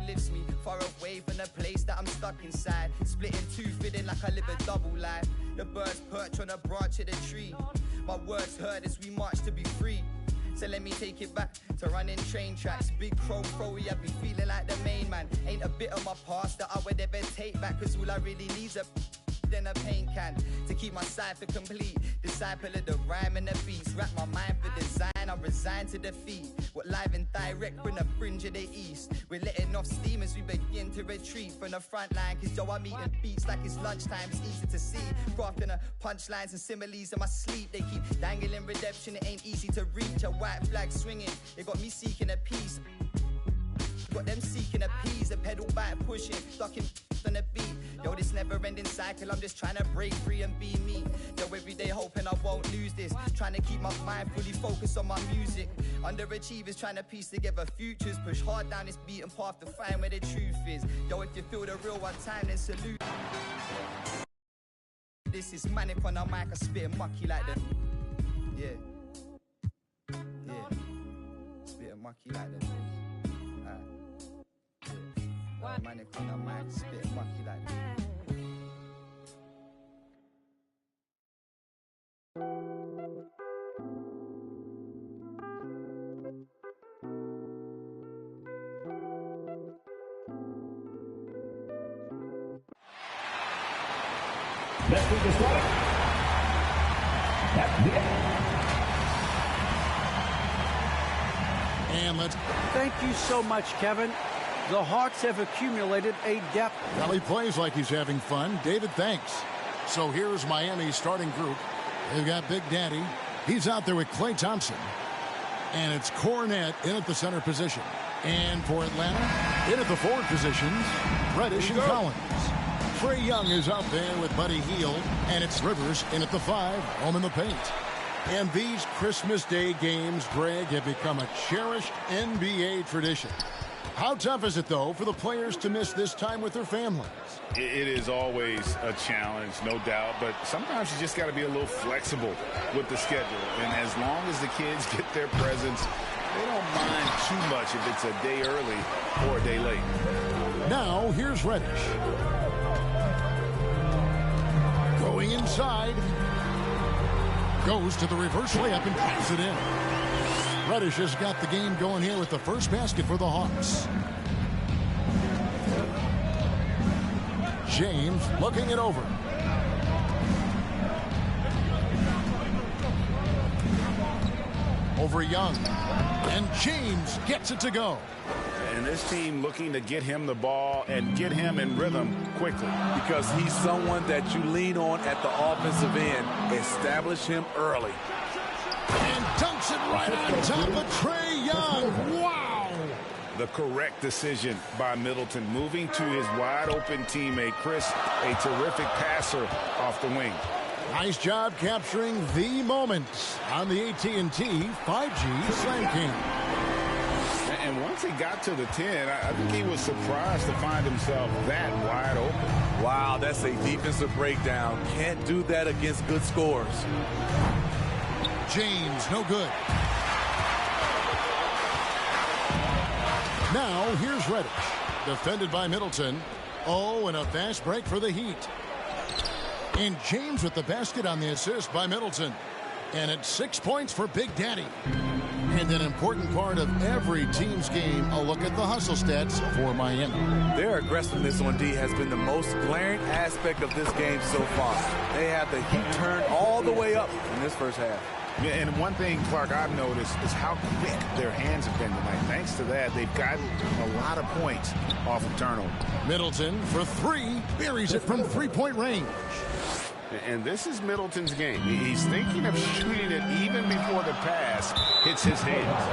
lifts me far away from the place that I'm stuck inside. Split in two, feeling like I live a double life. The birds perch on a branch of the tree. My words heard as we march to be free. So let me take it back to running train tracks. Big crow, have me feeling like the main man. Ain't a bit of my past that I would ever take back. Cause all I really need's a than a paint can. To keep my cipher complete, disciple of the rhyme and the beats. Wrap my mind for design, I'm resigned to defeat. What live and direct from the fringe of the east. We're letting off steam as we begin to retreat from the front line. Cause yo, I'm eating beats like it's lunchtime, it's easy to see. Crafting the punchlines and similes in my sleep. They keep dangling redemption, it ain't easy to reach. A white flag swinging, it got me seeking a peace. Got them seeking a peace, a pedal back pushing, ducking on the beat. Yo, this never-ending cycle, I'm just trying to break free and be me. Yo, every day hoping I won't lose this. Trying to keep my mind fully focused on my music. Underachievers trying to piece together futures. Push hard down this beaten path to find where the truth is. Yo, if you feel the real one time, then salute. This is manic on the mic, I spit and mucky like them. Yeah. Spit and mucky like them. Manic on the mic, spit mucky like that. Next week is starting. That's it. And let's thank you so much, Kevin. The Hawks have accumulated a depth. Well, he plays like he's having fun. David, thanks. So here's Miami's starting group. They've got Big Daddy. He's out there with Klay Thompson. And it's Cornette in at the center position. And for Atlanta, in at the forward positions, Reddish and Collins. Trae Young is out there with Buddy Hield. And it's Rivers in at the 5, home in the paint. And these Christmas Day games, Greg, have become a cherished NBA tradition. How tough is it, though, for the players to miss this time with their families? It is always a challenge, no doubt, but sometimes you just got to be a little flexible with the schedule. And as long as the kids get their presents, they don't mind too much if it's a day early or a day late. Now, here's Reddish. Going inside. Goes to the reverse layup and puts it in. Reddish has got the game going here with the first basket for the Hawks. James looking it over. Over Young. And James gets it to go. And this team looking to get him the ball and get him in rhythm quickly. Because he's someone that you lean on at the offensive end. Establish him early. And dunks it right on top of Trae Young. Wow! The correct decision by Middleton, moving to his wide-open teammate, Chris, a terrific passer off the wing. Nice job capturing the moment on the AT&T 5G Slam Cam. And once he got to the 10, I think he was surprised to find himself that wide open. Wow, that's a defensive breakdown. Can't do that against good scores. James, no good. Now, here's Reddish. Defended by Middleton. Oh, and a fast break for the Heat. And James with the basket on the assist by Middleton. And it's 6 points for Big Daddy. And an important part of every team's game, a look at the hustle stats for Miami. Their aggressiveness on D has been the most glaring aspect of this game so far. They have the Heat turned all the way up in this first half. Yeah, and one thing, Clark, I've noticed is how quick their hands have been tonight. Thanks to that, they've gotten a lot of points off of turnover. Middleton for 3, buries it from three-point range. And this is Middleton's game. He's thinking of shooting it even before the pass hits his hands.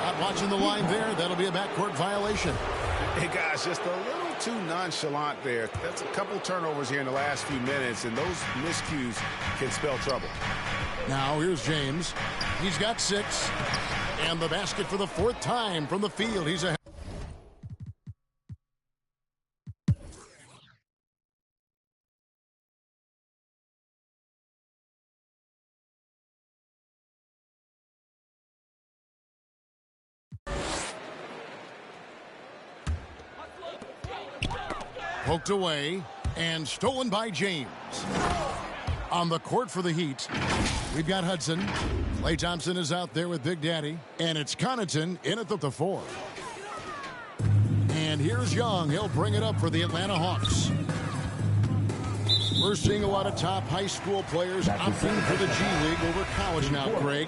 Not watching the line there. That'll be a backcourt violation. Hey, guys, just a little too nonchalant there. That's a couple turnovers here in the last few minutes, and those miscues can spell trouble. Now here's James. He's got 6. And the basket for the 4th time from the field. He's ahead. Poked away and stolen by James. On the court for the Heat, we've got Hudson. Klay Thompson is out there with Big Daddy. And it's Connaughton in at the 4. And here's Young. He'll bring it up for the Atlanta Hawks. We're seeing a lot of top high school players opting for the G League over college now, Greg.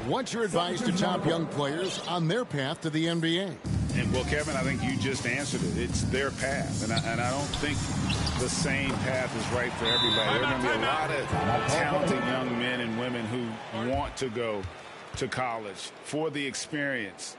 What's your advice to top young players on their path to the NBA? And, well, Kevin, I think you just answered it. It's their path. And I don't think the same path is right for everybody. There are going to be a lot of talented young men and women who want to go to college for the experience,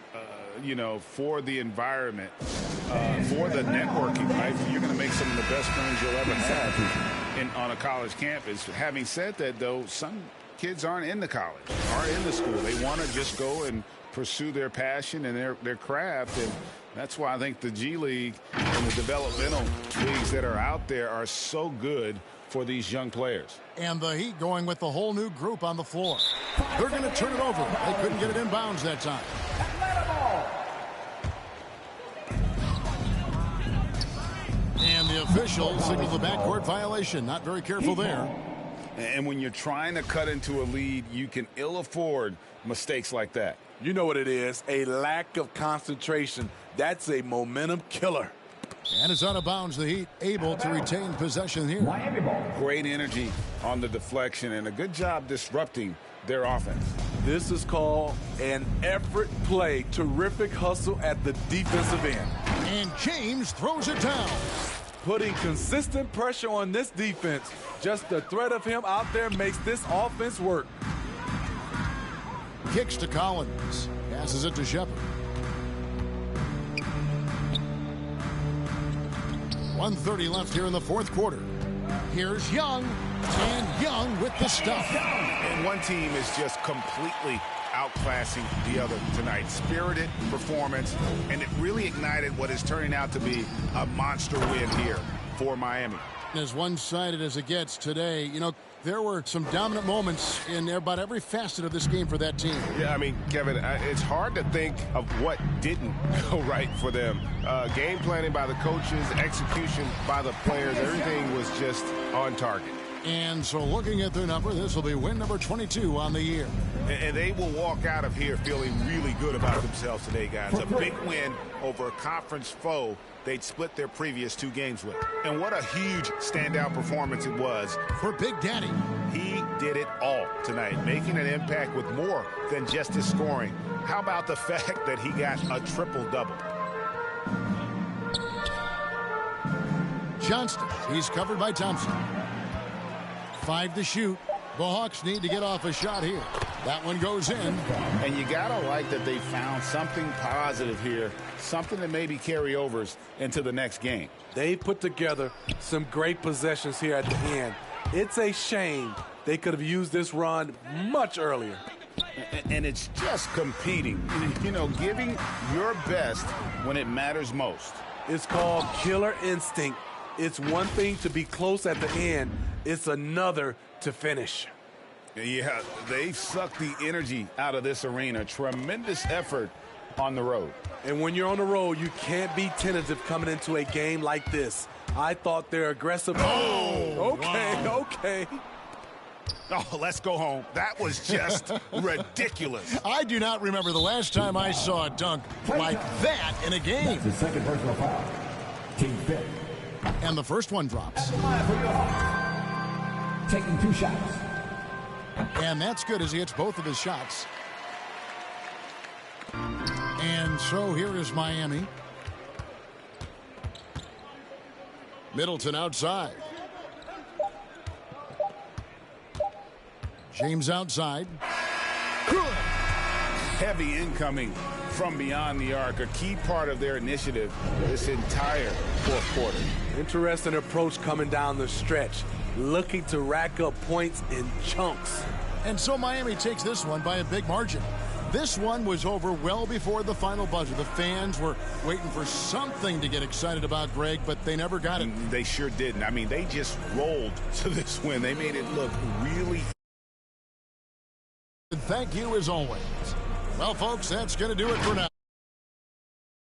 for the environment, for the networking, right? You're going to make some of the best friends you'll ever have on a college campus. Having said that, though, some kids aren't in the college, aren't in the school. They want to just go and pursue their passion and their craft, and that's why I think the G League and the developmental leagues that are out there are so good for these young players. And the Heat going with the whole new group on the floor. They're going to turn it over. They couldn't get it in bounds that time. And the official signaled the backcourt violation. Not very careful there. And when you're trying to cut into a lead, you can ill afford mistakes like that. You know what it is, a lack of concentration. That's a momentum killer. And it's out of bounds. The Heat able to retain possession here. Great energy on the deflection and a good job disrupting their offense. This is called an effort play. Terrific hustle at the defensive end. And James throws it down. Putting consistent pressure on this defense. Just the threat of him out there makes this offense work. Kicks to Collins. Passes it to Shepard. 1:30 left here in the fourth quarter. Here's Young. And Young with the stuff. And one team is just completely outclassing the other tonight. Spirited performance, and it really ignited what is turning out to be a monster win here for Miami. As one-sided as it gets today, there were some dominant moments in about every facet of this game for that team. Yeah, I mean, Kevin, it's hard to think of what didn't go right for them. Game planning by the coaches, execution by the players, everything was just on target. And so looking at their number, this will be win number 22 on the year. And they will walk out of here feeling really good about themselves today, guys. A big win over a conference foe they'd split their previous 2 games with. And what a huge standout performance it was for Big Daddy. He did it all tonight, making an impact with more than just his scoring. How about the fact that he got a triple-double? Johnston, he's covered by Thompson. 5 to shoot. The Hawks need to get off a shot here. That one goes in. And you gotta like that they found something positive here, something that maybe carryovers into the next game. They put together some great possessions here at the end. It's a shame they could have used this run much earlier. And it's just competing, giving your best when it matters most. It's called killer instinct. It's one thing to be close at the end. It's another to finish. Yeah, they sucked the energy out of this arena. Tremendous effort on the road. And when you're on the road, you can't be tentative coming into a game like this. I thought they're aggressive. Oh, okay. Oh, let's go home. That was just ridiculous. I do not remember the last time I saw a dunk like that in a game. That's the second personal foul. Team fifth. And the first one drops. Taking 2 shots. And that's good as he hits both of his shots. And so here is Miami. Middleton outside. James outside. Heavy incoming from beyond the arc, a key part of their initiative this entire fourth quarter. Interesting approach coming down the stretch, looking to rack up points in chunks. And so Miami takes this one by a big margin. This one was over well before the final buzzer. The fans were waiting for something to get excited about, Greg, but they never got it. They sure didn't. I mean, they just rolled to this win. They made it look really. Thank you as always. Well, folks, that's going to do it for now.